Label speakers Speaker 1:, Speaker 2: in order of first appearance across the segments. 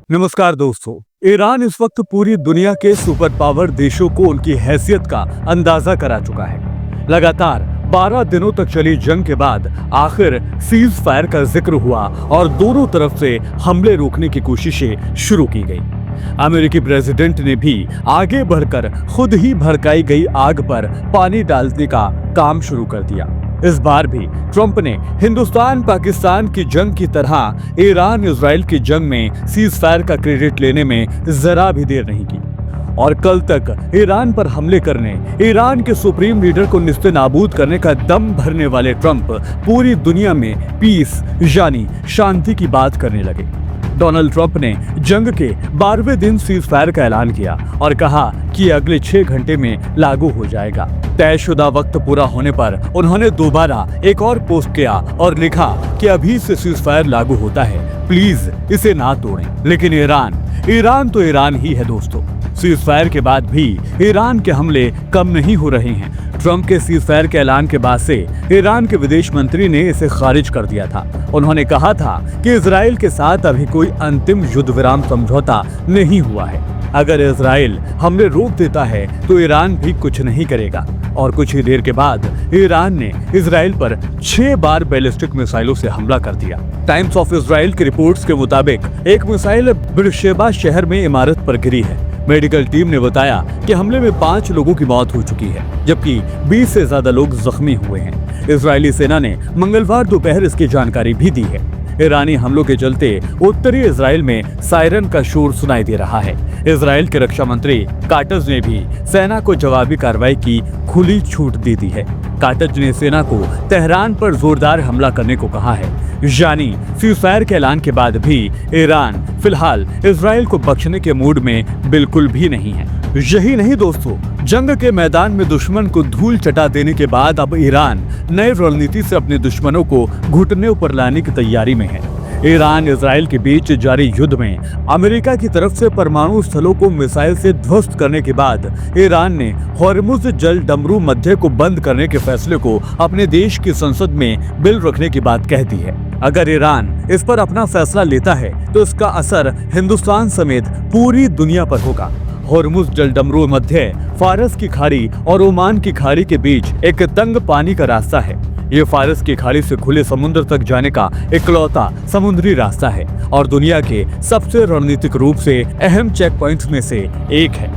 Speaker 1: नमस्कार दोस्तों। ईरान इस वक्त पूरी दुनिया के सुपर पावर देशों को उनकी हैसियत का अंदाजा करा चुका है। लगातार 12 दिनों तक चली जंग के बाद आखिर सीज फायर का जिक्र हुआ और दोनों तरफ से हमले रोकने की कोशिशें शुरू की गई। अमेरिकी प्रेसिडेंट ने भी आगे बढ़कर खुद ही भड़काई गई आग पर पानी डालने का काम शुरू कर दिया। इस बार भी ट्रंप ने हिंदुस्तान पाकिस्तान की जंग की तरह ईरान इजराइल की जंग में सीज फायर का क्रेडिट लेने में जरा भी देर नहीं की और कल तक ईरान पर हमले करने, ईरान के सुप्रीम लीडर को निस्ते-नाबूद करने का दम भरने वाले ट्रंप पूरी दुनिया में पीस यानी शांति की बात करने लगे। डोनाल्ड ट्रंप ने जंग के 12वें दिन सीज फायर का ऐलान किया और कहा कि अगले 6 घंटे में लागू हो जाएगा। तयशुदा वक्त पूरा होने पर उन्होंने दोबारा एक और पोस्ट किया और लिखा कि अभी से सीज फायर लागू होता है, प्लीज इसे ना तोड़ें। लेकिन ईरान तो ईरान ही है दोस्तों। सीज फायर के बाद भी ईरान के हमले कम नहीं हो रहे हैं। ट्रंप के सीज फायर के ऐलान के बाद से ईरान के विदेश मंत्री ने इसे खारिज कर दिया था। उन्होंने कहा था कि इजराइल के साथ अभी कोई अंतिम युद्ध विराम समझौता नहीं हुआ है। अगर इजराइल हमले रोक देता है तो ईरान भी कुछ नहीं करेगा। और कुछ ही देर के बाद ईरान ने इजराइल पर 6 बार बैलिस्टिक मिसाइलों से हमला कर दिया। टाइम्स ऑफ इजराइल की रिपोर्ट्स के मुताबिक एक मिसाइल बिरशेबा शहर में इमारत पर गिरी है। मेडिकल टीम ने बताया कि हमले में 5 लोगों की मौत हो चुकी है, जबकि 20 से ज्यादा लोग जख्मी हुए हैं। इजरायली सेना ने मंगलवार दोपहर इसकी जानकारी भी दी है। ईरानी हमलों के चलते उत्तरी इजराइल में सायरन का शोर सुनाई दे रहा है। इजराइल के रक्षा मंत्री काटज ने भी सेना को जवाबी कार्रवाई की खुली छूट दे दी है। काटज ने सेना को तेहरान पर जोरदार हमला करने को कहा है। यानी सीज फायर के ऐलान के बाद भी ईरान फिलहाल इजराइल को बख्शने के मूड में बिल्कुल भी नहीं है। यही नहीं दोस्तों, जंग के मैदान में दुश्मन को धूल चटा देने के बाद अब ईरान नई रणनीति से अपने दुश्मनों को घुटने पर लाने की तैयारी में है। ईरान इजराइल के बीच जारी युद्ध में अमेरिका की तरफ से परमाणु स्थलों को मिसाइल से ध्वस्त करने के बाद ईरान ने हॉर्मुज़ जल डमरू मध्य को बंद करने के फैसले को अपने देश की संसद में बिल रखने की बात कह दी है। अगर ईरान इस पर अपना फैसला लेता है तो इसका असर हिंदुस्तान समेत पूरी दुनिया पर होगा। हॉर्मुज़ जल डमरू मध्य फारस की खाड़ी और ओमान की खाड़ी के बीच एक तंग पानी का रास्ता है। ये फारस की खाड़ी से खुले समुद्र तक जाने का इकलौता समुद्री रास्ता है और दुनिया के सबसे रणनीतिक रूप से अहम चेक पॉइंट्स में से एक है।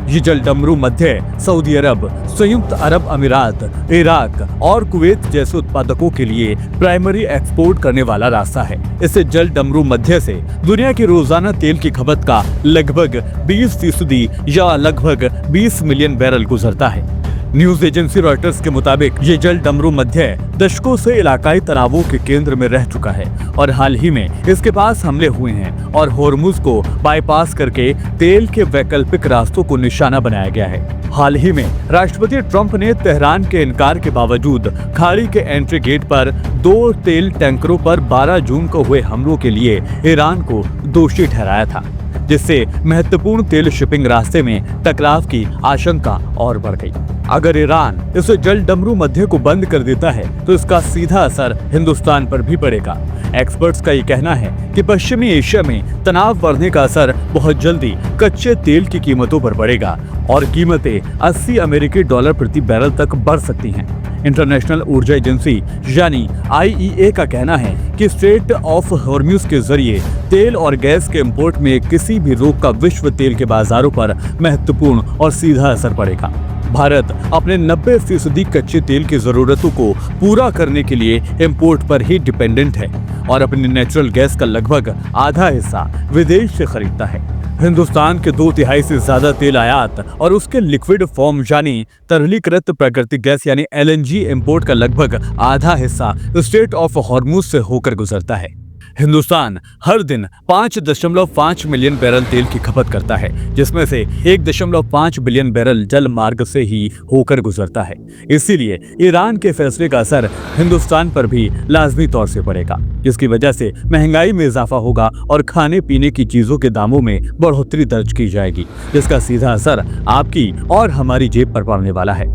Speaker 1: ये जल डमरू मध्य सऊदी अरब, संयुक्त अरब अमीरात, इराक और कुवैत जैसे उत्पादकों के लिए प्राइमरी एक्सपोर्ट करने वाला रास्ता है। इससे जल डमरू मध्य से दुनिया की रोजाना तेल की खपत का लगभग 20% या लगभग 20 मिलियन बैरल गुजरता है। न्यूज एजेंसी रॉयटर्स के मुताबिक ये जल डमरू मध्य दशकों से इलाकाई तनावों के केंद्र में रह चुका है और हाल ही में इसके पास हमले हुए हैं और हॉर्मुज़ को बाईपास करके तेल के वैकल्पिक रास्तों को निशाना बनाया गया है। हाल ही में राष्ट्रपति ट्रंप ने तेहरान के इनकार के बावजूद खाड़ी के एंट्री गेट पर 2 तेल टैंकरों पर 12 जून को हुए हमलों के लिए ईरान को दोषी ठहराया था, जिससे महत्वपूर्ण तेल शिपिंग रास्ते में टकराव की आशंका और बढ़ गई। अगर ईरान इस जल डमरू मध्य को बंद कर देता है तो इसका सीधा असर हिंदुस्तान पर भी पड़ेगा। एक्सपर्ट्स का ये कहना है कि पश्चिमी एशिया में तनाव बढ़ने का असर बहुत जल्दी कच्चे तेल की कीमतों पर पड़ेगा और कीमतें 80 अमेरिकी डॉलर प्रति बैरल तक बढ़ सकती हैं। इंटरनेशनल ऊर्जा एजेंसी यानी IEA का कहना है कि स्ट्रेट ऑफ हॉर्मुज़ के जरिए तेल और गैस के इंपोर्ट में किसी भी रोक का विश्व तेल के बाजारों पर महत्वपूर्ण और सीधा असर पड़ेगा। भारत अपने 90% कच्चे तेल की जरूरतों को पूरा करने के लिए इंपोर्ट पर ही डिपेंडेंट है और अपनी नेचुरल गैस का लगभग आधा हिस्सा विदेश से खरीदता है। हिंदुस्तान के 2/3 से ज्यादा तेल आयात और उसके लिक्विड फॉर्म यानी तरलीकृत प्राकृतिक गैस यानी LNG इंपोर्ट का लगभग आधा हिस्सा स्ट्रेट ऑफ हॉर्मुज़ से होकर गुजरता है। हिंदुस्तान हर दिन 5.5 मिलियन बैरल तेल की खपत करता है, जिसमें से 1.5 बिलियन बैरल जल मार्ग से ही होकर गुजरता है। इसीलिए ईरान के फैसले का असर हिंदुस्तान पर भी लाजमी तौर से पड़ेगा, जिसकी वजह से महंगाई में इजाफा होगा और खाने पीने की चीजों के दामों में बढ़ोतरी दर्ज की जाएगी, जिसका सीधा असर आपकी और हमारी जेब पर पड़ने वाला है।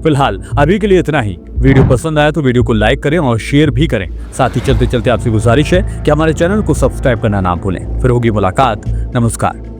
Speaker 1: फिलहाल अभी के लिए इतना ही। वीडियो पसंद आया तो वीडियो को लाइक करें और शेयर भी करें। साथ ही चलते चलते आपसे गुजारिश है कि हमारे चैनल को सब्सक्राइब करना ना भूलें। फिर होगी मुलाकात। नमस्कार।